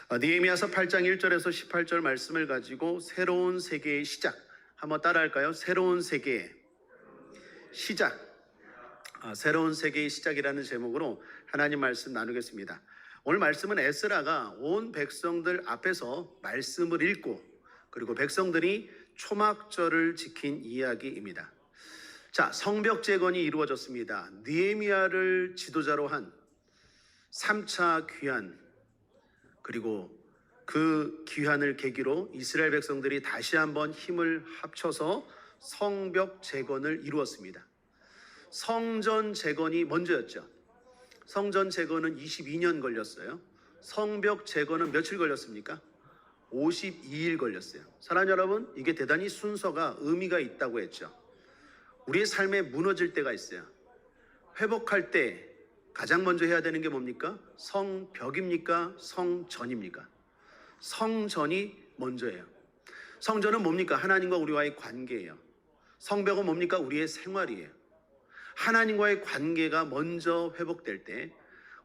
느헤미야서 8장 1절에서 18절 말씀을 가지고 새로운 세계의 시작, 한번 따라할까요? 새로운 세계의 시작, 새로운 세계의 시작이라는 제목으로 하나님 말씀 나누겠습니다. 오늘 말씀은 에스라가 온 백성들 앞에서 말씀을 읽고 그리고 백성들이 초막절을 지킨 이야기입니다. 자, 성벽 재건이 이루어졌습니다. 느헤미야를 지도자로 한 3차 귀환, 그리고 그 귀환을 계기로 이스라엘 백성들이 다시 한번 힘을 합쳐서 성벽 재건을 이루었습니다. 성전 재건이 먼저였죠. 성전 재건은 22년 걸렸어요. 성벽 재건은 며칠 걸렸습니까? 52일 걸렸어요. 사랑하는 여러분, 이게 대단히 순서가 의미가 있다고 했죠. 우리의 삶에 무너질 때가 있어요. 회복할 때 가장 먼저 해야 되는 게 뭡니까? 성벽입니까? 성전입니까? 성전이 먼저예요. 성전은 뭡니까? 하나님과 우리와의 관계예요. 성벽은 뭡니까? 우리의 생활이에요. 하나님과의 관계가 먼저 회복될 때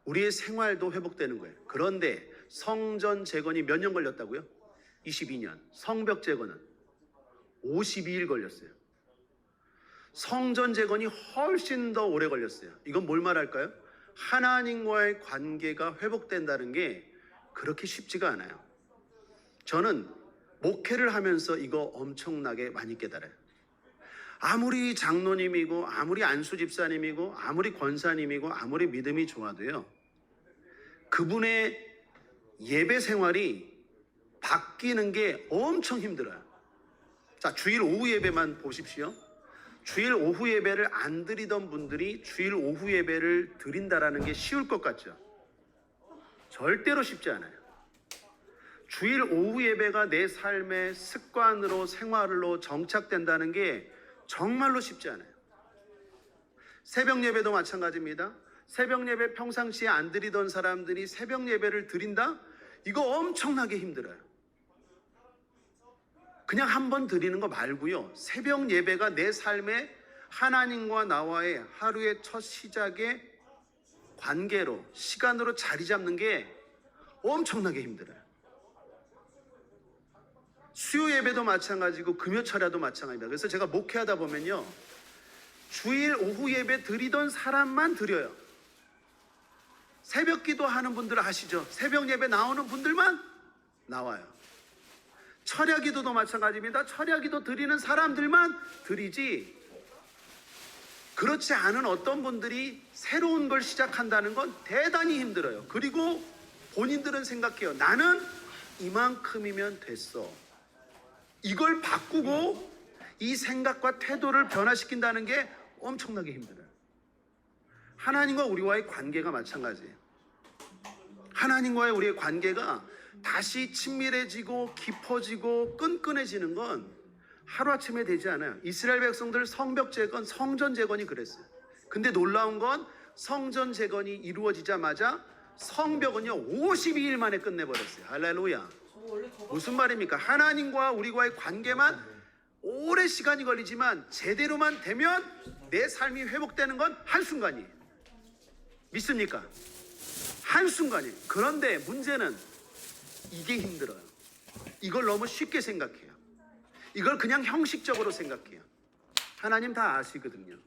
우리의 생활도 회복되는 거예요. 그런데 성전 재건이 몇 년 걸렸다고요? 22년. 성벽 재건은 52일 걸렸어요. 성전 재건이 훨씬 더 오래 걸렸어요. 이건 뭘 말할까요? 하나님과의 관계가 회복된다는 게 그렇게 쉽지가 않아요. 저는 목회를 하면서 이거 엄청나게 많이 깨달아요. 아무리 장로님이고 아무리 안수 집사님이고 아무리 권사님이고 아무리 믿음이 좋아도요, 그분의 예배 생활이 바뀌는 게 엄청 힘들어요. 자, 주일 오후 예배만 보십시오. 주일 오후 예배를 안 드리던 분들이 주일 오후 예배를 드린다라는 게 쉬울 것 같죠? 절대로 쉽지 않아요. 주일 오후 예배가 내 삶의 습관으로 생활로 정착된다는 게 정말로 쉽지 않아요. 새벽 예배도 마찬가지입니다. 새벽 예배 평상시에 안 드리던 사람들이 새벽 예배를 드린다? 이거 엄청나게 힘들어요. 그냥 한 번 드리는 거 말고요, 새벽 예배가 내 삶에 하나님과 나와의 하루의 첫 시작의 관계로, 시간으로 자리 잡는 게 엄청나게 힘들어요. 수요 예배도 마찬가지고 금요철야도 마찬가지입니다. 그래서 제가 목회하다 보면요, 주일 오후 예배 드리던 사람만 드려요. 새벽 기도하는 분들 아시죠? 새벽 예배 나오는 분들만 나와요. 철야 기도도 마찬가지입니다. 철야 기도 드리는 사람들만 드리지, 그렇지 않은 어떤 분들이 새로운 걸 시작한다는 건 대단히 힘들어요. 그리고 본인들은 생각해요. 나는 이만큼이면 됐어. 이걸 바꾸고 이 생각과 태도를 변화시킨다는 게 엄청나게 힘들어요. 하나님과 우리와의 관계가 마찬가지예요. 하나님과의 우리의 관계가 다시 친밀해지고 깊어지고 끈끈해지는 건 하루아침에 되지 않아요. 이스라엘 백성들 성벽 재건, 성전 재건이 그랬어요. 근데 놀라운 건 성전 재건이 이루어지자마자 성벽은요 52일 만에 끝내버렸어요. 할렐루야. 무슨 말입니까? 하나님과 우리와의 관계만 오래 시간이 걸리지만 제대로만 되면 내 삶이 회복되는 건 한순간이에요. 믿습니까? 한순간이에요. 그런데 문제는 이게 힘들어요. 이걸 너무 쉽게 생각해요. 이걸 그냥 형식적으로 생각해요. 하나님 다 아시거든요.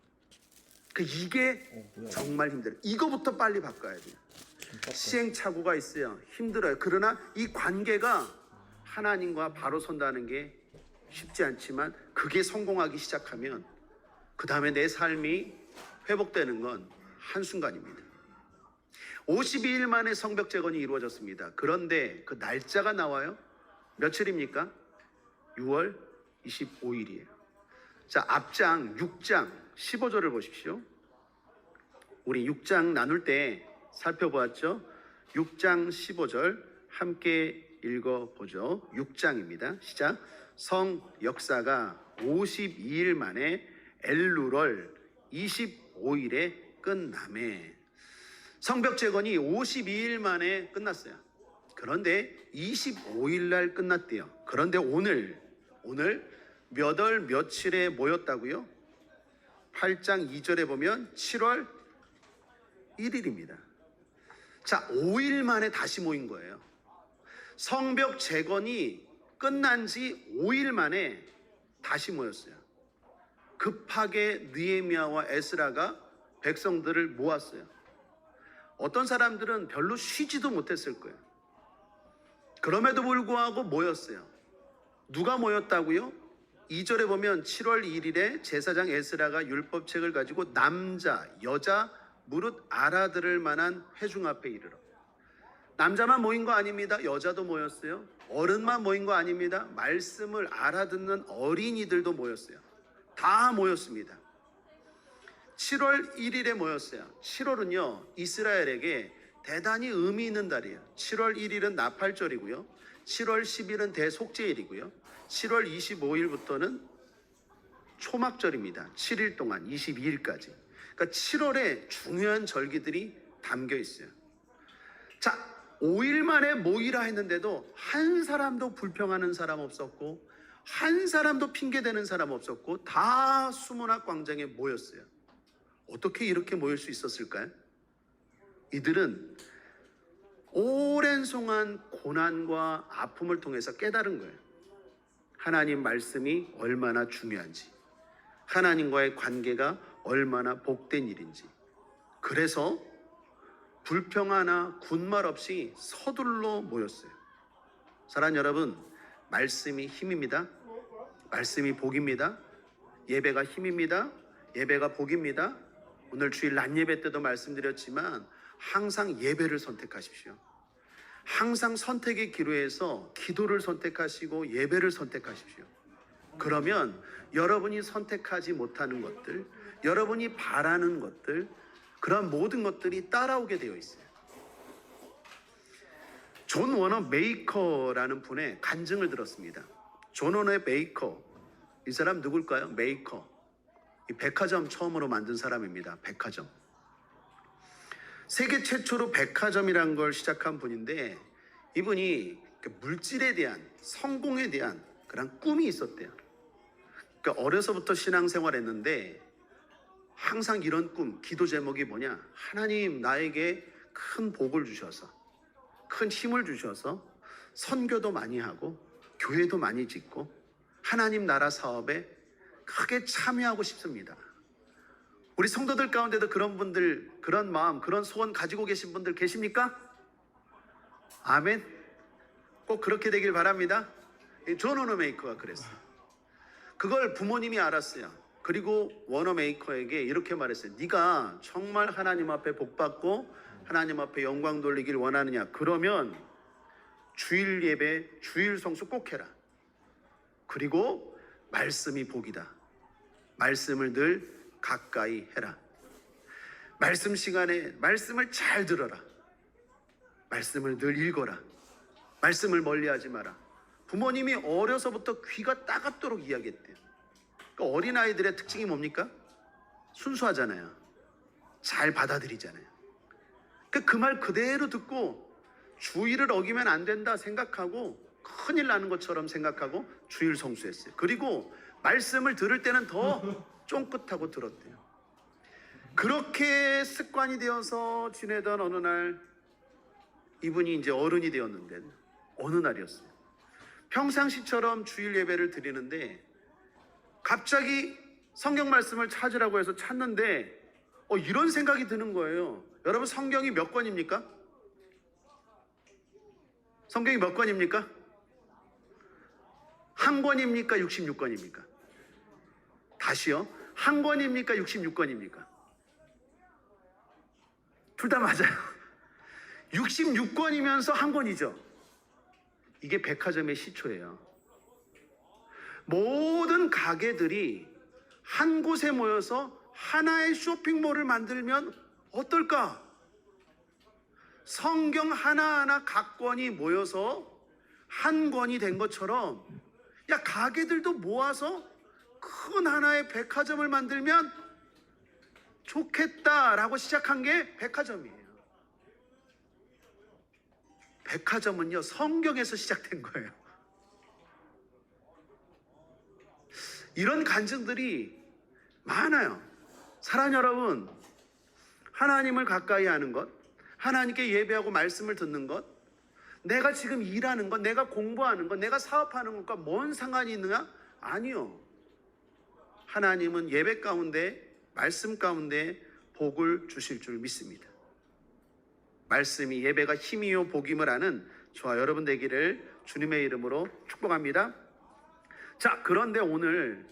이게 정말 힘들어요. 이거부터 빨리 바꿔야 돼요. 시행착오가 있어요. 힘들어요. 그러나 이 관계가 하나님과 바로 선다는 게 쉽지 않지만 그게 성공하기 시작하면 그 다음에 내 삶이 회복되는 건 한순간입니다. 52일 만에 성벽 재건이 이루어졌습니다. 그런데 그 날짜가 나와요. 며칠입니까? 6월 25일이에요. 자, 앞장 6장 15절을 보십시오. 우리 6장 나눌 때 살펴보았죠? 6장 15절 함께 읽어보죠. 6장입니다. 시작. 성 역사가 52일 만에 엘루럴 25일에 끝나매. 성벽 재건이 52일 만에 끝났어요. 그런데 25일 날 끝났대요. 그런데 오늘 몇 월 며칠에 모였다고요? 8장 2절에 보면 7월 1일입니다. 자, 5일 만에 다시 모인 거예요. 성벽 재건이 끝난 지 5일 만에 다시 모였어요. 급하게 느헤미야와 에스라가 백성들을 모았어요. 어떤 사람들은 별로 쉬지도 못했을 거예요. 그럼에도 불구하고 모였어요. 누가 모였다고요? 2절에 보면 7월 1일에 제사장 에스라가 율법책을 가지고 남자, 여자 무릇 알아들을 만한 회중 앞에 이르러. 남자만 모인 거 아닙니다. 여자도 모였어요. 어른만 모인 거 아닙니다. 말씀을 알아듣는 어린이들도 모였어요. 다 모였습니다. 7월 1일에 모였어요. 7월은요 이스라엘에게 대단히 의미 있는 달이에요. 7월 1일은 나팔절이고요. 7월 10일은 대속죄일이고요. 7월 25일부터는 초막절입니다. 7일 동안 22일까지. 그러니까 7월에 중요한 절기들이 담겨 있어요. 자, 5일 만에 모이라 했는데도 한 사람도 불평하는 사람 없었고 한 사람도 핑계대는 사람 없었고 다 수문학 광장에 모였어요. 어떻게 이렇게 모일 수 있었을까요? 이들은 오랜 동안 고난과 아픔을 통해서 깨달은 거예요. 하나님 말씀이 얼마나 중요한지, 하나님과의 관계가 얼마나 복된 일인지. 그래서 불평 하나 군말 없이 서둘러 모였어요. 사랑하는 여러분, 말씀이 힘입니다. 말씀이 복입니다. 예배가 힘입니다. 예배가 복입니다. 오늘 주일 낮 예배 때도 말씀드렸지만 항상 예배를 선택하십시오. 항상 선택의 기로에서 기도를 선택하시고 예배를 선택하십시오. 그러면 여러분이 선택하지 못하는 것들, 여러분이 바라는 것들, 그런 모든 것들이 따라오게 되어 있어요. 존 워너 메이커라는 분의 간증을 들었습니다. 존 워너 메이커, 이 사람 누굴까요? 메이커, 이 백화점 처음으로 만든 사람입니다. 백화점. 세계 최초로 백화점이란 걸 시작한 분인데, 이분이 물질에 대한, 성공에 대한 그런 꿈이 있었대요. 그러니까 어려서부터 신앙생활했는데 항상 이런 꿈, 기도 제목이 뭐냐? 하나님 나에게 큰 복을 주셔서, 큰 힘을 주셔서 선교도 많이 하고 교회도 많이 짓고 하나님 나라 사업에 크게 참여하고 싶습니다. 우리 성도들 가운데도 그런 분들, 그런 마음, 그런 소원 가지고 계신 분들 계십니까? 아멘. 꼭 그렇게 되길 바랍니다. 존 워너메이커가 그랬어요. 그걸 부모님이 알았어요. 그리고 워너메이커에게 이렇게 말했어요. 네가 정말 하나님 앞에 복받고 하나님 앞에 영광 돌리길 원하느냐? 그러면 주일 예배, 주일 성수 꼭 해라. 그리고 말씀이 복이다. 말씀을 늘 가까이 해라. 말씀 시간에 말씀을 잘 들어라. 말씀을 늘 읽어라. 말씀을 멀리하지 마라. 부모님이 어려서부터 귀가 따갑도록 이야기했대요. 그러니까 어린아이들의 특징이 뭡니까? 순수하잖아요. 잘 받아들이잖아요. 그 말 그대로 듣고 주일을 어기면 안 된다 생각하고 큰일 나는 것처럼 생각하고 주일 성수했어요. 그리고 말씀을 들을 때는 더 쫑긋하고 들었대요. 그렇게 습관이 되어서 지내던 어느 날, 이분이 이제 어른이 되었는데 어느 날이었어요. 평상시처럼 주일 예배를 드리는데 갑자기 성경 말씀을 찾으라고 해서 찾는데 이런 생각이 드는 거예요. 여러분, 성경이 몇 권입니까? 성경이 몇 권입니까? 한 권입니까? 66권입니까? 다시요. 한 권입니까? 66권입니까? 둘 다 맞아요. 66권이면서 한 권이죠. 이게 백화점의 시초예요. 모든 가게들이 한 곳에 모여서 하나의 쇼핑몰을 만들면 어떨까? 성경 하나하나 각 권이 모여서 한 권이 된 것처럼, 야, 가게들도 모아서 큰 하나의 백화점을 만들면 좋겠다라고 시작한 게 백화점이에요. 백화점은요, 성경에서 시작된 거예요. 이런 간증들이 많아요. 사랑하는 여러분, 하나님을 가까이 하는 것, 하나님께 예배하고 말씀을 듣는 것, 내가 지금 일하는 것, 내가 공부하는 것, 내가 사업하는 것과 뭔 상관이 있느냐? 아니요. 하나님은 예배 가운데, 말씀 가운데 복을 주실 줄 믿습니다. 말씀이 예배가 힘이요 복임을 하는 저와 여러분 되기를 주님의 이름으로 축복합니다. 자, 그런데 오늘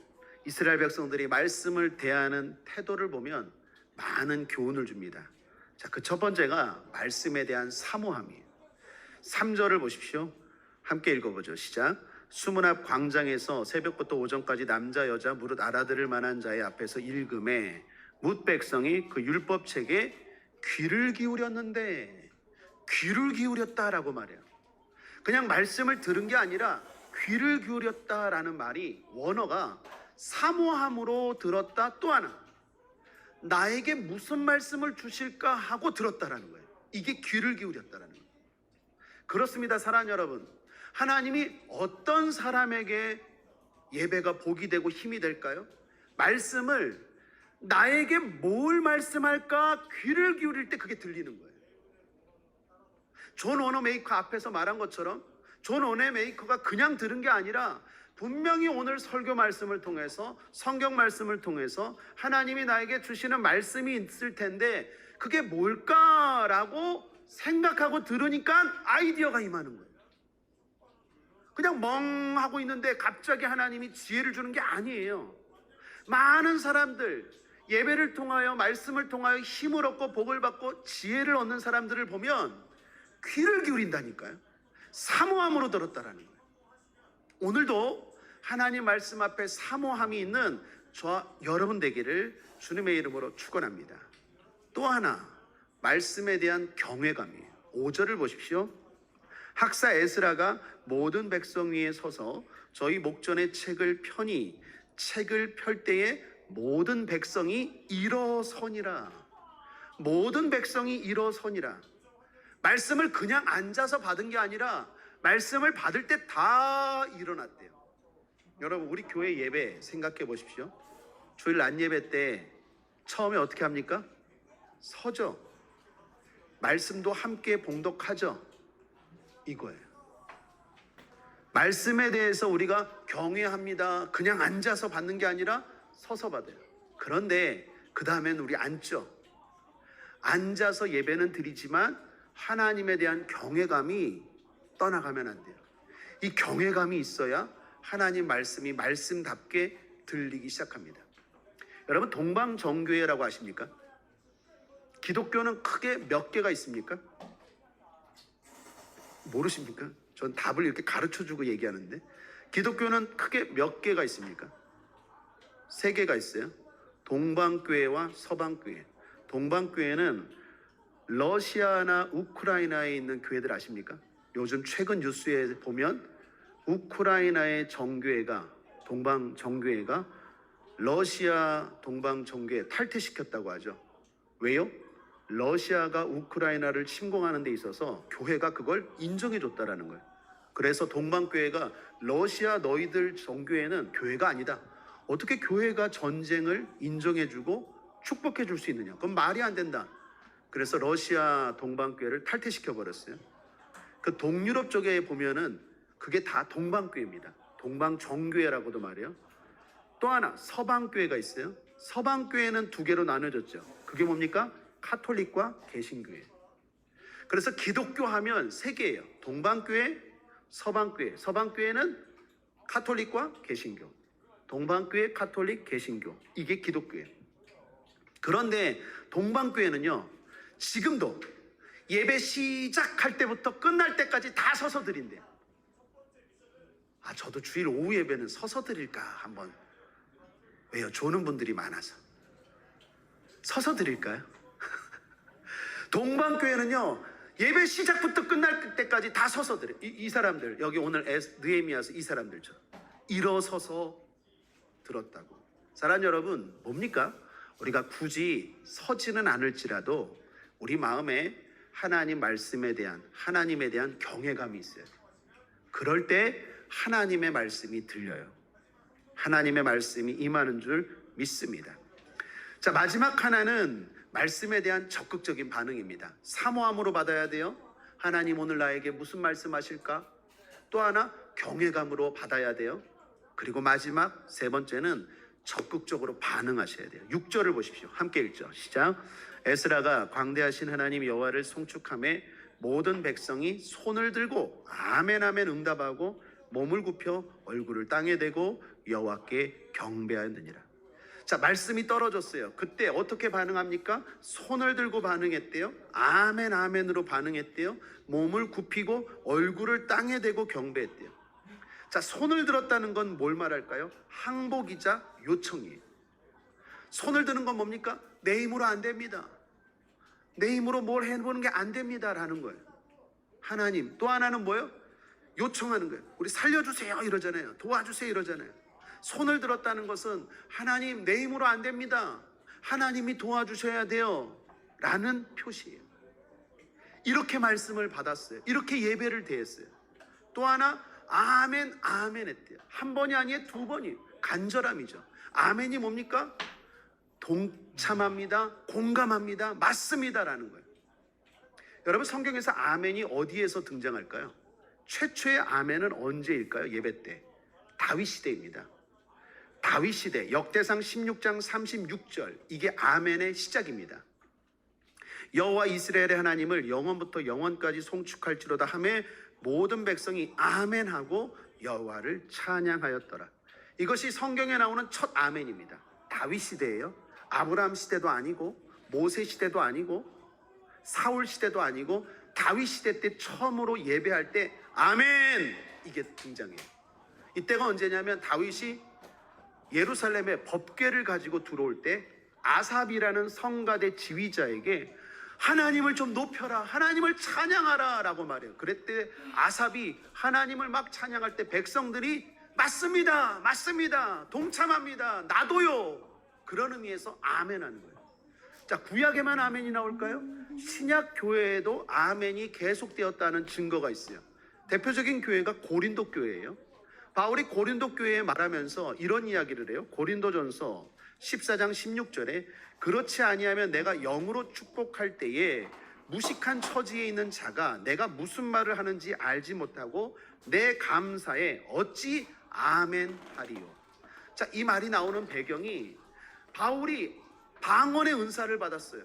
이스라엘 백성들이 말씀을 대하는 태도를 보면 많은 교훈을 줍니다. 자, 그 첫 번째가 말씀에 대한 사모함이에요. 3절을 보십시오. 함께 읽어보죠. 시작. 수문 앞 광장에서 새벽부터 오전까지 남자 여자 무릇 알아들을 만한 자의 앞에서 읽음에 뭇 백성이 그 율법책에 귀를 기울였는데, 귀를 기울였다라고 말해요. 그냥 말씀을 들은 게 아니라 귀를 기울였다라는 말이 원어가 사모함으로 들었다, 또 하나 나에게 무슨 말씀을 주실까 하고 들었다라는 거예요. 이게 귀를 기울였다라는 거예요. 그렇습니다. 사랑하는 여러분, 하나님이 어떤 사람에게 예배가 복이 되고 힘이 될까요? 말씀을 나에게 뭘 말씀할까 귀를 기울일 때 그게 들리는 거예요. 존 워너메이커 앞에서 말한 것처럼 존 워너메이커가 그냥 들은 게 아니라 분명히 오늘 설교 말씀을 통해서, 성경 말씀을 통해서 하나님이 나에게 주시는 말씀이 있을 텐데 그게 뭘까라고 생각하고 들으니까 아이디어가 임하는 거예요. 그냥 멍하고 있는데 갑자기 하나님이 지혜를 주는 게 아니에요. 많은 사람들, 예배를 통하여, 말씀을 통하여 힘을 얻고 복을 받고 지혜를 얻는 사람들을 보면 귀를 기울인다니까요. 사모함으로 들었다라는 거예요. 오늘도 하나님 말씀 앞에 사모함이 있는 저와 여러분 되기를 주님의 이름으로 축원합니다. 또 하나, 말씀에 대한 경외감이에요. 5절을 보십시오. 학사 에스라가 모든 백성 위에 서서 저희 목전의 책을 펴니 책을 펼 때에 모든 백성이 일어서니라. 모든 백성이 일어서니라. 말씀을 그냥 앉아서 받은 게 아니라 말씀을 받을 때 다 일어났대요. 여러분, 우리 교회 예배 생각해 보십시오. 주일 낮 예배 때 처음에 어떻게 합니까? 서죠. 말씀도 함께 봉독하죠. 이거예요. 말씀에 대해서 우리가 경외합니다. 그냥 앉아서 받는 게 아니라 서서 받아요. 그런데 그 다음엔 우리 앉죠. 앉아서 예배는 드리지만 하나님에 대한 경외감이 떠나가면 안 돼요. 이 경외감이 있어야 하나님 말씀이 말씀답게 들리기 시작합니다. 여러분, 동방정교회라고 아십니까? 기독교는 크게 몇 개가 있습니까? 모르십니까? 전 답을 이렇게 가르쳐주고 얘기하는데, 기독교는 크게 몇 개가 있습니까? 3개가 있어요. 동방교회와 서방교회. 동방교회는 러시아나 우크라이나에 있는 교회들 아십니까? 요즘 최근 뉴스에 보면 우크라이나의 정교회가, 동방정교회가 러시아 동방정교회 탈퇴시켰다고 하죠. 왜요? 러시아가 우크라이나를 침공하는 데 있어서 교회가 그걸 인정해 줬다라는 거예요. 그래서 동방교회가 러시아 너희들 정교회는 교회가 아니다. 어떻게 교회가 전쟁을 인정해 주고 축복해 줄 수 있느냐? 그건 말이 안 된다. 그래서 러시아 동방교회를 탈퇴시켜 버렸어요. 그 동유럽 쪽에 보면은 그게 다 동방교회입니다. 동방정교회라고도 말해요. 또 하나, 서방교회가 있어요. 서방교회는 2개로 나눠졌죠. 그게 뭡니까? 카톨릭과 개신교회. 그래서 기독교 하면 3개예요. 동방교회, 서방교회. 서방교회는 카톨릭과 개신교. 동방교회, 카톨릭, 개신교. 이게 기독교예요. 그런데 동방교회는요, 지금도 예배 시작할 때부터 끝날 때까지 다 서서 드린대요. 아, 저도 주일 오후 예배는 서서 드릴까 한번. 왜요? 조는 분들이 많아서. 서서 드릴까요? 동방교회는요, 예배 시작부터 끝날 때까지 다 서서 드려요. 이 사람들, 여기 오늘 느헤미야서 이 사람들처럼 일어서서 들었다고. 사랑하는 여러분, 뭡니까? 우리가 굳이 서지는 않을지라도 우리 마음에 하나님 말씀에 대한, 하나님에 대한 경외감이 있어요. 그럴 때 하나님의 말씀이 들려요. 하나님의 말씀이 임하는 줄 믿습니다. 자, 마지막 하나는 말씀에 대한 적극적인 반응입니다. 사모함으로 받아야 돼요. 하나님 오늘 나에게 무슨 말씀하실까? 또 하나 경외감으로 받아야 돼요. 그리고 마지막 세 번째는 적극적으로 반응하셔야 돼요. 6절을 보십시오. 함께 읽죠. 시작. 에스라가 광대하신 하나님 여호와를 송축하매 모든 백성이 손을 들고 아멘 아멘 응답하고 몸을 굽혀 얼굴을 땅에 대고 여호와께 경배하였느니라. 자, 말씀이 떨어졌어요. 그때 어떻게 반응합니까? 손을 들고 반응했대요. 아멘 아멘으로 반응했대요. 몸을 굽히고 얼굴을 땅에 대고 경배했대요. 자, 손을 들었다는 건 뭘 말할까요? 항복이자 요청이에요. 손을 드는 건 뭡니까? 내 힘으로 안 됩니다. 내 힘으로 뭘 해보는 게 안 됩니다라는 거예요. 하나님. 또 하나는 뭐예요? 요청하는 거예요. 우리 살려주세요 이러잖아요. 도와주세요 이러잖아요. 손을 들었다는 것은 하나님 내 힘으로 안 됩니다. 하나님이 도와주셔야 돼요 라는 표시예요. 이렇게 말씀을 받았어요. 이렇게 예배를 드렸어요. 또 하나 아멘 아멘 했대요. 한 번이 아니에요. 두 번이 간절함이죠. 아멘이 뭡니까? 동참합니다. 공감합니다. 맞습니다라는 거예요. 여러분 성경에서 아멘이 어디에서 등장할까요? 최초의 아멘은 언제일까요? 예배 때 다윗 시대입니다. 다윗 시대 역대상 16장 36절 이게 아멘의 시작입니다. 여호와 이스라엘의 하나님을 영원부터 영원까지 송축할지로다 하매 모든 백성이 아멘하고 여호와를 찬양하였더라. 이것이 성경에 나오는 첫 아멘입니다. 다윗 시대예요. 아브라함 시대도 아니고 모세 시대도 아니고 사울 시대도 아니고 다윗 시대 때 처음으로 예배할 때 아멘 이게 등장해요. 이때가 언제냐면 다윗이 예루살렘에 법궤를 가지고 들어올 때 아삽이라는 성가대 지휘자에게 하나님을 좀 높여라, 하나님을 찬양하라 라고 말해요. 그랬대 아삽이 하나님을 막 찬양할 때 백성들이 맞습니다, 맞습니다, 동참합니다, 나도요, 그런 의미에서 아멘 하는 거예요. 자, 구약에만 아멘이 나올까요? 신약 교회에도 아멘이 계속되었다는 증거가 있어요. 대표적인 교회가 고린도 교회예요. 바울이 고린도 교회에 말하면서 이런 이야기를 해요. 고린도전서 14장 16절에 그렇지 아니하면 내가 영으로 축복할 때에 무식한 처지에 있는 자가 내가 무슨 말을 하는지 알지 못하고 내 감사에 어찌 아멘 하리요. 자, 이 말이 나오는 배경이 바울이 방언의 은사를 받았어요.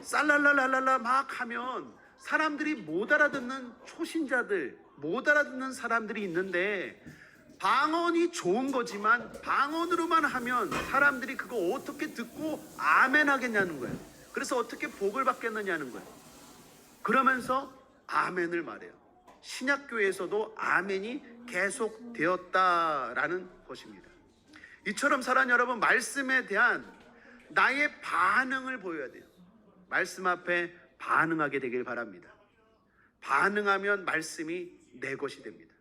쌀랄랄랄랄라 막 하면 사람들이 못 알아듣는 초신자들, 못 알아듣는 사람들이 있는데 방언이 좋은 거지만 방언으로만 하면 사람들이 그거 어떻게 듣고 아멘 하겠냐는 거예요. 그래서 어떻게 복을 받겠느냐는 거예요. 그러면서 아멘을 말해요. 신약교회에서도 아멘이 계속 되었다라는 것입니다. 이처럼 사랑 여러분, 말씀에 대한 나의 반응을 보여야 돼요. 말씀 앞에 반응하게 되길 바랍니다. 반응하면 말씀이 내 것이 됩니다.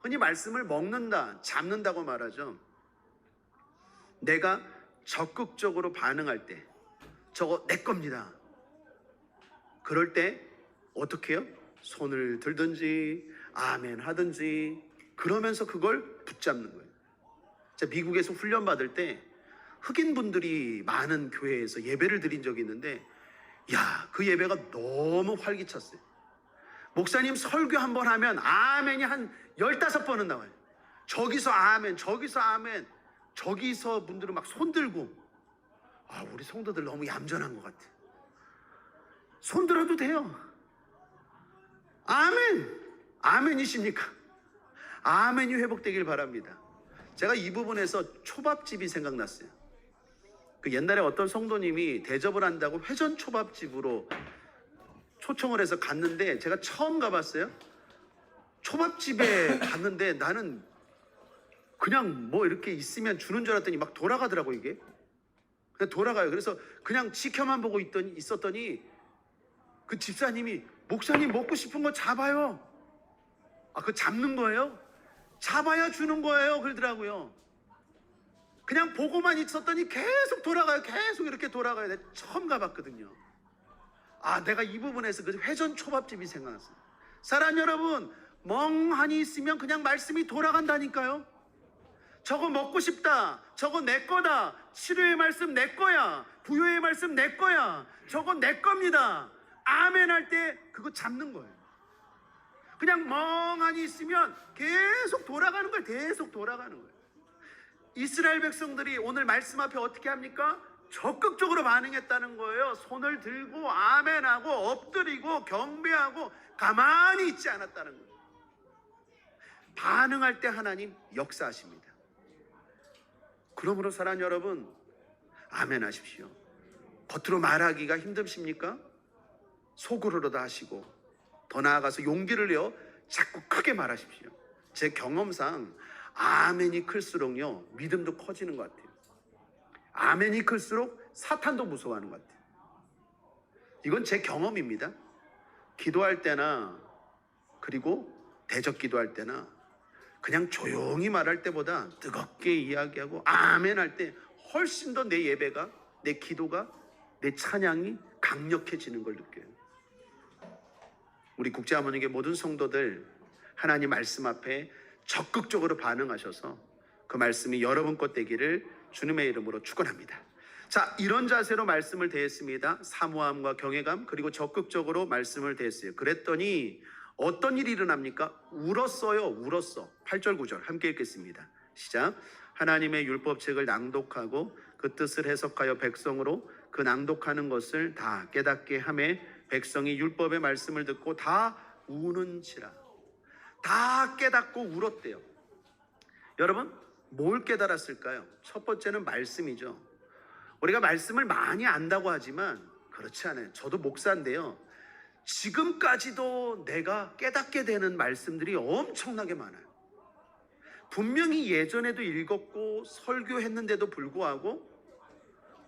흔히 말씀을 먹는다, 잡는다고 말하죠. 내가 적극적으로 반응할 때 저거 내 겁니다. 그럴 때 어떻게 해요? 손을 들든지 아멘 하든지 그러면서 그걸 붙잡는 거예요. 제가 미국에서 훈련 받을 때 흑인분들이 많은 교회에서 예배를 드린 적이 있는데 야, 그 예배가 너무 활기찼어요. 목사님 설교 한 번 하면 아멘이 한 15번은 나와요. 저기서 아멘, 저기서 아멘, 저기서 분들은 막 손 들고 아, 우리 성도들 너무 얌전한 것 같아. 손 들어도 돼요. 아멘, 아멘이십니까? 아멘이 회복되길 바랍니다. 제가 이 부분에서 초밥집이 생각났어요. 그 옛날에 어떤 성도님이 대접을 한다고 회전 초밥집으로 초청을 해서 갔는데 제가 처음 가봤어요. 초밥집에 갔는데 나는 그냥 뭐 이렇게 있으면 주는 줄 알았더니 막 돌아가더라고. 이게 그냥 돌아가요. 그래서 그냥 지켜만 보고 있었더니 그 집사님이 목사님 먹고 싶은 거 잡아요. 아, 그거 잡는 거예요? 잡아야 주는 거예요 그러더라고요. 그냥 보고만 있었더니 계속 돌아가요. 계속 이렇게 돌아가요. 내가 처음 가봤거든요. 아, 내가 이 부분에서 그 회전 초밥집이 생각났어요. 사랑 여러분, 멍하니 있으면 그냥 말씀이 돌아간다니까요. 저거 먹고 싶다, 저거 내 거다, 치료의 말씀 내 거야, 부요의 말씀 내 거야, 저거 내 겁니다. 아멘 할 때 그거 잡는 거예요. 그냥 멍하니 있으면 계속 돌아가는 거예요. 계속 돌아가는 거예요. 이스라엘 백성들이 오늘 말씀 앞에 어떻게 합니까? 적극적으로 반응했다는 거예요. 손을 들고 아멘하고 엎드리고 경배하고 가만히 있지 않았다는 거예요. 반응할 때 하나님 역사하십니다. 그러므로 사랑하는 여러분, 아멘 하십시오. 겉으로 말하기가 힘드십니까? 속으로도 하시고 더 나아가서 용기를 내어 자꾸 크게 말하십시오. 제 경험상 아멘이 클수록요 믿음도 커지는 것 같아요. 아멘이 클수록 사탄도 무서워하는 것 같아요. 이건 제 경험입니다. 기도할 때나 그리고 대적 기도할 때나 그냥 조용히 말할 때보다 뜨겁게 이야기하고 아멘 할 때 훨씬 더 내 예배가, 내 기도가, 내 찬양이 강력해지는 걸 느껴요. 우리 국제하모니의 모든 성도들 하나님 말씀 앞에 적극적으로 반응하셔서 그 말씀이 여러분 것 되기를 주님의 이름으로 축원합니다. 자, 이런 자세로 말씀을 대했습니다. 사모함과 경외감 그리고 적극적으로 말씀을 대했어요. 그랬더니 어떤 일이 일어납니까? 울었어요. 울었어. 8절 9절 함께 읽겠습니다. 시작. 하나님의 율법책을 낭독하고 그 뜻을 해석하여 백성으로 그 낭독하는 것을 다 깨닫게 하매 백성이 율법의 말씀을 듣고 다 우는지라. 다 깨닫고 울었대요. 여러분, 뭘 깨달았을까요? 첫 번째는 말씀이죠. 우리가 말씀을 많이 안다고 하지만 그렇지 않아요. 저도 목사인데요, 지금까지도 내가 깨닫게 되는 말씀들이 엄청나게 많아요. 분명히 예전에도 읽었고 설교했는데도 불구하고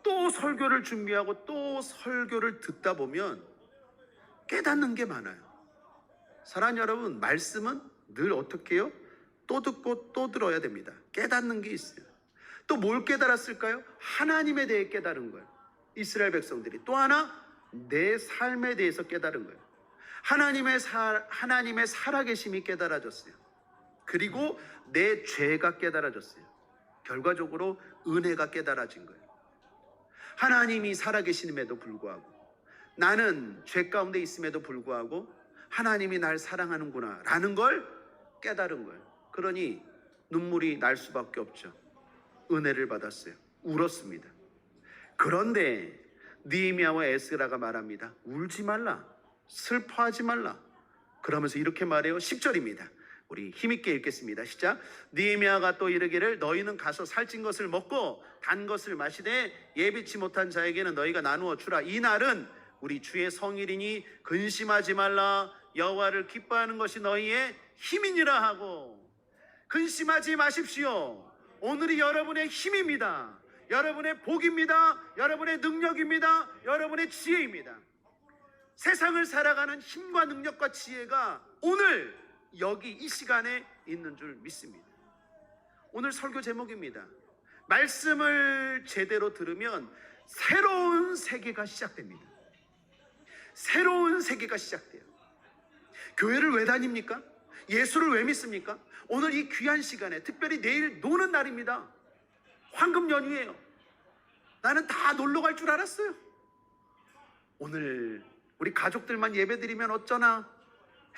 또 설교를 준비하고 또 설교를 듣다 보면 깨닫는 게 많아요. 사랑하는 여러분, 말씀은 늘 어떻게 해요? 또 듣고 또 들어야 됩니다. 깨닫는 게 있어요. 또 뭘 깨달았을까요? 하나님에 대해 깨달은 거예요. 이스라엘 백성들이 또 하나 내 삶에 대해서 깨달은 거예요. 하나님의 살아계심이 깨달아졌어요. 그리고 내 죄가 깨달아졌어요. 결과적으로 은혜가 깨달아진 거예요. 하나님이 살아계심에도 불구하고 나는 죄 가운데 있음에도 불구하고 하나님이 날 사랑하는구나 라는 걸 깨달은 거예요. 그러니 눈물이 날 수밖에 없죠. 은혜를 받았어요. 울었습니다. 그런데 느헤미야와 에스라가 말합니다. 울지 말라, 슬퍼하지 말라. 그러면서 이렇게 말해요. 10절입니다. 우리 힘있게 읽겠습니다. 시작. 느헤미야가 또 이르기를 너희는 가서 살찐 것을 먹고 단 것을 마시되 예비치 못한 자에게는 너희가 나누어 주라. 이 날은 우리 주의 성일이니 근심하지 말라. 여호와를 기뻐하는 것이 너희의 힘이니라 하고. 근심하지 마십시오. 오늘이 여러분의 힘입니다. 여러분의 복입니다. 여러분의 능력입니다. 여러분의 지혜입니다. 세상을 살아가는 힘과 능력과 지혜가 오늘 여기 이 시간에 있는 줄 믿습니다. 오늘 설교 제목입니다. 말씀을 제대로 들으면 새로운 세계가 시작됩니다. 새로운 세계가 시작돼요. 교회를 왜 다닙니까? 예수를 왜 믿습니까? 오늘 이 귀한 시간에, 특별히 내일 노는 날입니다. 황금 연휴예요. 나는 다 놀러 갈 줄 알았어요. 오늘 우리 가족들만 예배드리면 어쩌나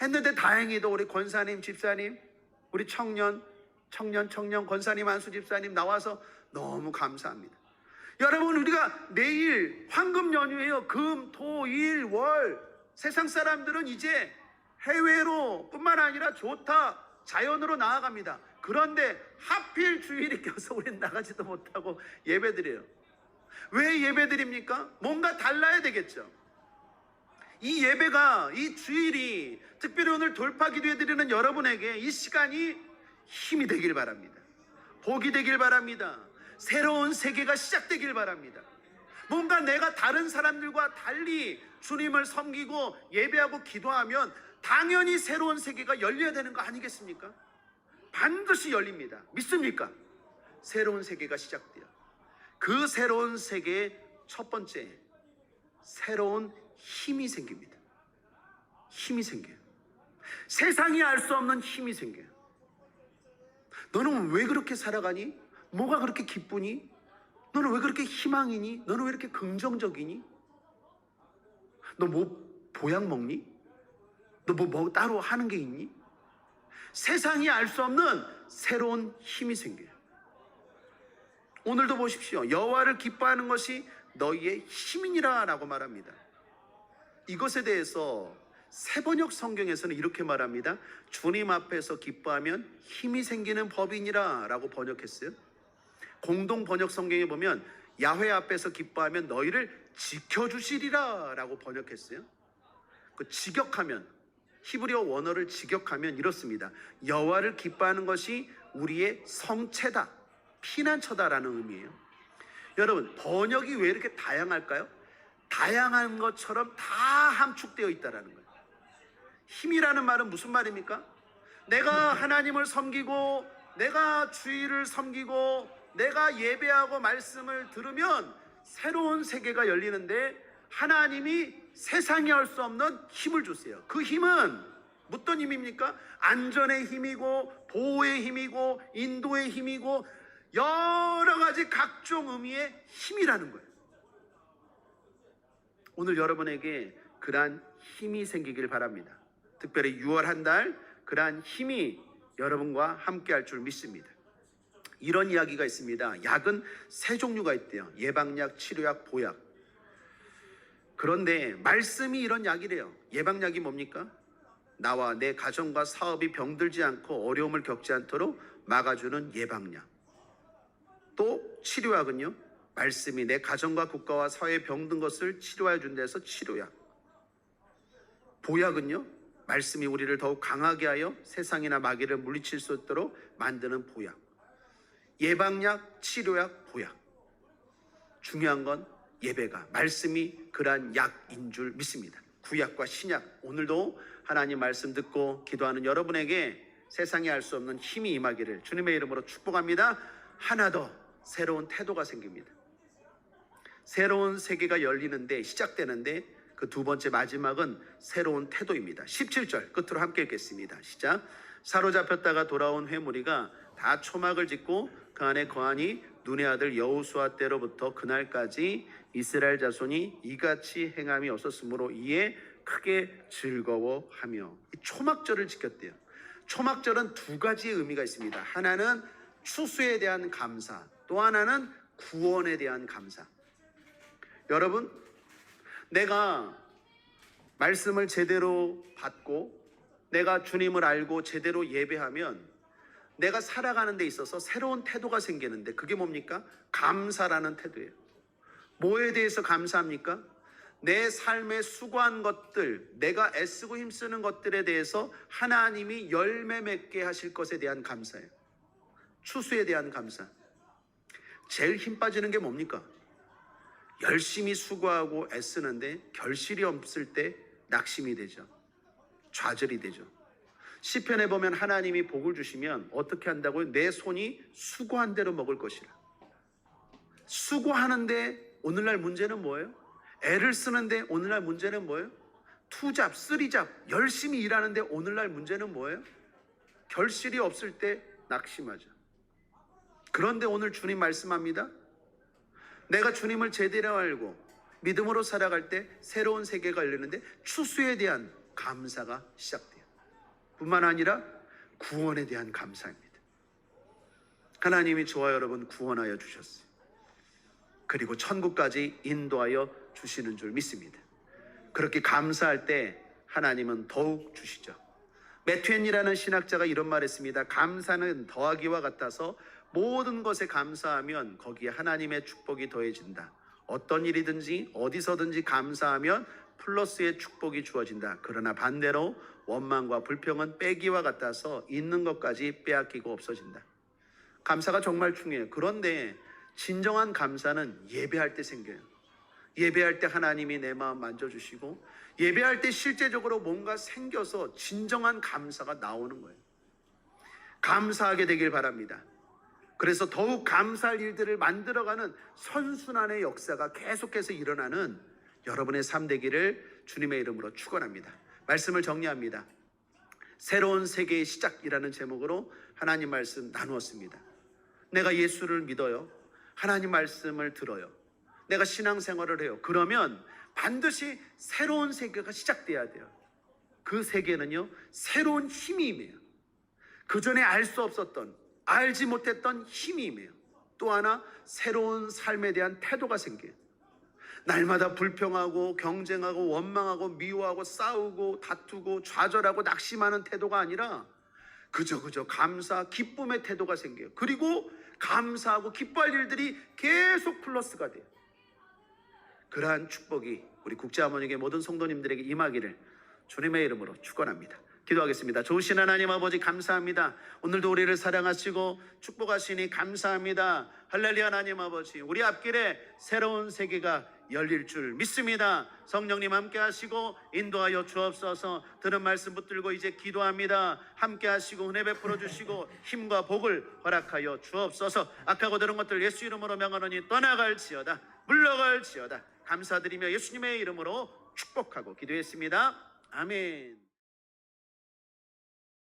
했는데 다행히도 우리 권사님, 집사님, 우리 청년 권사님, 안수 집사님 나와서 너무 감사합니다. 여러분, 우리가 내일 황금 연휴예요. 금, 토, 일, 월. 세상 사람들은 이제 해외로 뿐만 아니라 좋다, 자연으로 나아갑니다. 그런데 하필 주일이 껴서 우리는 나가지도 못하고 예배드려요. 왜 예배드립니까? 뭔가 달라야 되겠죠. 이 예배가, 이 주일이, 특별히 오늘 돌파 기도해드리는 여러분에게 이 시간이 힘이 되길 바랍니다. 복이 되길 바랍니다. 새로운 세계가 시작되길 바랍니다. 뭔가 내가 다른 사람들과 달리 주님을 섬기고 예배하고 기도하면 당연히 새로운 세계가 열려야 되는 거 아니겠습니까? 반드시 열립니다. 믿습니까? 새로운 세계가 시작돼요. 그 새로운 세계의 첫 번째, 새로운 힘이 생깁니다. 힘이 생겨요. 세상이 알 수 없는 힘이 생겨요. 너는 왜 그렇게 살아가니? 뭐가 그렇게 기쁘니? 너는 왜 그렇게 희망이니? 너는 왜 이렇게 긍정적이니? 너 뭐 보약 먹니? 너 뭐 따로 하는 게 있니? 세상이 알 수 없는 새로운 힘이 생겨요. 오늘도 보십시오. 여호와를 기뻐하는 것이 너희의 힘이니라 라고 말합니다. 이것에 대해서 새번역 성경에서는 이렇게 말합니다. 주님 앞에서 기뻐하면 힘이 생기는 법이니라 라고 번역했어요. 공동 번역 성경에 보면 야훼 앞에서 기뻐하면 너희를 지켜주시리라 라고 번역했어요. 그 직역하면, 히브리어 원어를 직역하면 이렇습니다. 여호와를 기뻐하는 것이 우리의 성체다, 피난처다라는 의미예요. 여러분, 번역이 왜 이렇게 다양할까요? 다양한 것처럼 다 함축되어 있다라는 거예요. 힘이라는 말은 무슨 말입니까? 내가 하나님을 섬기고, 내가 주의를 섬기고, 내가 예배하고 말씀을 들으면 새로운 세계가 열리는데, 하나님이 세상이 할 수 없는 힘을 주세요. 그 힘은 어떤 힘입니까? 안전의 힘이고, 보호의 힘이고, 인도의 힘이고, 여러 가지 각종 의미의 힘이라는 거예요. 오늘 여러분에게 그러한 힘이 생기길 바랍니다. 특별히 6월 한 달 그러한 힘이 여러분과 함께 할 줄 믿습니다. 이런 이야기가 있습니다. 약은 세 종류가 있대요. 예방약, 치료약, 보약. 그런데 말씀이 이런 약이래요. 예방약이 뭡니까? 나와 내 가정과 사업이 병들지 않고 어려움을 겪지 않도록 막아주는 예방약. 또 치료약은요, 말씀이 내 가정과 국가와 사회에 병든 것을 치료해 준다 해서 치료약. 보약은요, 말씀이 우리를 더욱 강하게 하여 세상이나 마귀를 물리칠 수 있도록 만드는 보약. 예방약, 치료약, 보약. 중요한 건 예배가, 말씀이 그러한 약인 줄 믿습니다. 구약과 신약, 오늘도 하나님 말씀 듣고 기도하는 여러분에게 세상이 알 수 없는 힘이 임하기를 주님의 이름으로 축복합니다. 하나 더 새로운 태도가 생깁니다. 새로운 세계가 열리는데, 시작되는데 그 두 번째 마지막은 새로운 태도입니다. 17절 끝으로 함께 읽겠습니다. 시작. 사로잡혔다가 돌아온 회무리가 다 초막을 짓고 그 안에 거하니 눈의 아들 여호수아 때로부터 그날까지 이스라엘 자손이 이같이 행함이 없었으므로 이에 크게 즐거워하며. 초막절을 지켰대요. 초막절은 두 가지의 의미가 있습니다. 하나는 추수에 대한 감사, 또 하나는 구원에 대한 감사. 여러분, 내가 말씀을 제대로 받고 내가 주님을 알고 제대로 예배하면 내가 살아가는 데 있어서 새로운 태도가 생기는데, 그게 뭡니까? 감사라는 태도예요. 뭐에 대해서 감사합니까? 내 삶에 수고한 것들, 내가 애쓰고 힘쓰는 것들에 대해서 하나님이 열매 맺게 하실 것에 대한 감사예요. 추수에 대한 감사. 제일 힘 빠지는 게 뭡니까? 열심히 수고하고 애쓰는데 결실이 없을 때 낙심이 되죠. 좌절이 되죠. 시편에 보면 하나님이 복을 주시면 어떻게 한다고요? 내 손이 수고한 대로 먹을 것이라. 수고하는데 오늘날 문제는 뭐예요? 애를 쓰는데 오늘날 문제는 뭐예요? 투잡, 쓰리잡, 열심히 일하는데 오늘날 문제는 뭐예요? 결실이 없을 때 낙심하죠. 그런데 오늘 주님 말씀합니다. 내가 주님을 제대로 알고 믿음으로 살아갈 때 새로운 세계가 열리는데 추수에 대한 감사가 시작돼요. 뿐만 아니라 구원에 대한 감사입니다. 하나님이 저와 여러분 구원하여 주셨어요. 그리고 천국까지 인도하여 주시는 줄 믿습니다. 그렇게 감사할 때 하나님은 더욱 주시죠. 매튜엔이라는 신학자가 이런 말했습니다. 감사는 더하기와 같아서 모든 것에 감사하면 거기에 하나님의 축복이 더해진다. 어떤 일이든지 어디서든지 감사하면 플러스의 축복이 주어진다. 그러나 반대로 원망과 불평은 빼기와 같아서 있는 것까지 빼앗기고 없어진다. 감사가 정말 중요해요. 그런데 진정한 감사는 예배할 때 생겨요. 예배할 때 하나님이 내 마음 만져주시고, 예배할 때 실제적으로 뭔가 생겨서 진정한 감사가 나오는 거예요. 감사하게 되길 바랍니다. 그래서 더욱 감사할 일들을 만들어가는 선순환의 역사가 계속해서 일어나는 여러분의 삶 되기를 주님의 이름으로 축원합니다. 말씀을 정리합니다. 새로운 세계의 시작이라는 제목으로 하나님 말씀 나누었습니다. 내가 예수를 믿어요. 하나님 말씀을 들어요. 내가 신앙생활을 해요. 그러면 반드시 새로운 세계가 시작돼야 돼요. 그 세계는요, 새로운 힘이 임해요. 그 전에 알 수 없었던, 알지 못했던 힘이 임해요. 또 하나, 새로운 삶에 대한 태도가 생겨요. 날마다 불평하고 경쟁하고 원망하고 미워하고 싸우고 다투고 좌절하고 낙심하는 태도가 아니라 그저 감사, 기쁨의 태도가 생겨요. 그리고 감사하고 기뻐할 일들이 계속 플러스가 돼요. 그러한 축복이 우리 국제하모니의 모든 성도님들에게 임하기를 주님의 이름으로 축원합니다. 기도하겠습니다. 좋으신 하나님 아버지 감사합니다. 오늘도 우리를 사랑하시고 축복하시니 감사합니다. 할렐루야. 하나님 아버지, 우리 앞길에 새로운 세계가 열릴 줄 믿습니다. 성령님 함께 하시고 인도하여 주옵소서. 들은 말씀 붙들고 이제 기도합니다. 함께 하시고 은혜 베풀어 주시고 힘과 복을 허락하여 주옵소서. 악하고 들은 것들 예수 이름으로 명하노니 떠나갈지어다, 물러갈지어다. 감사드리며 예수님의 이름으로 축복하고 기도했습니다. 아멘.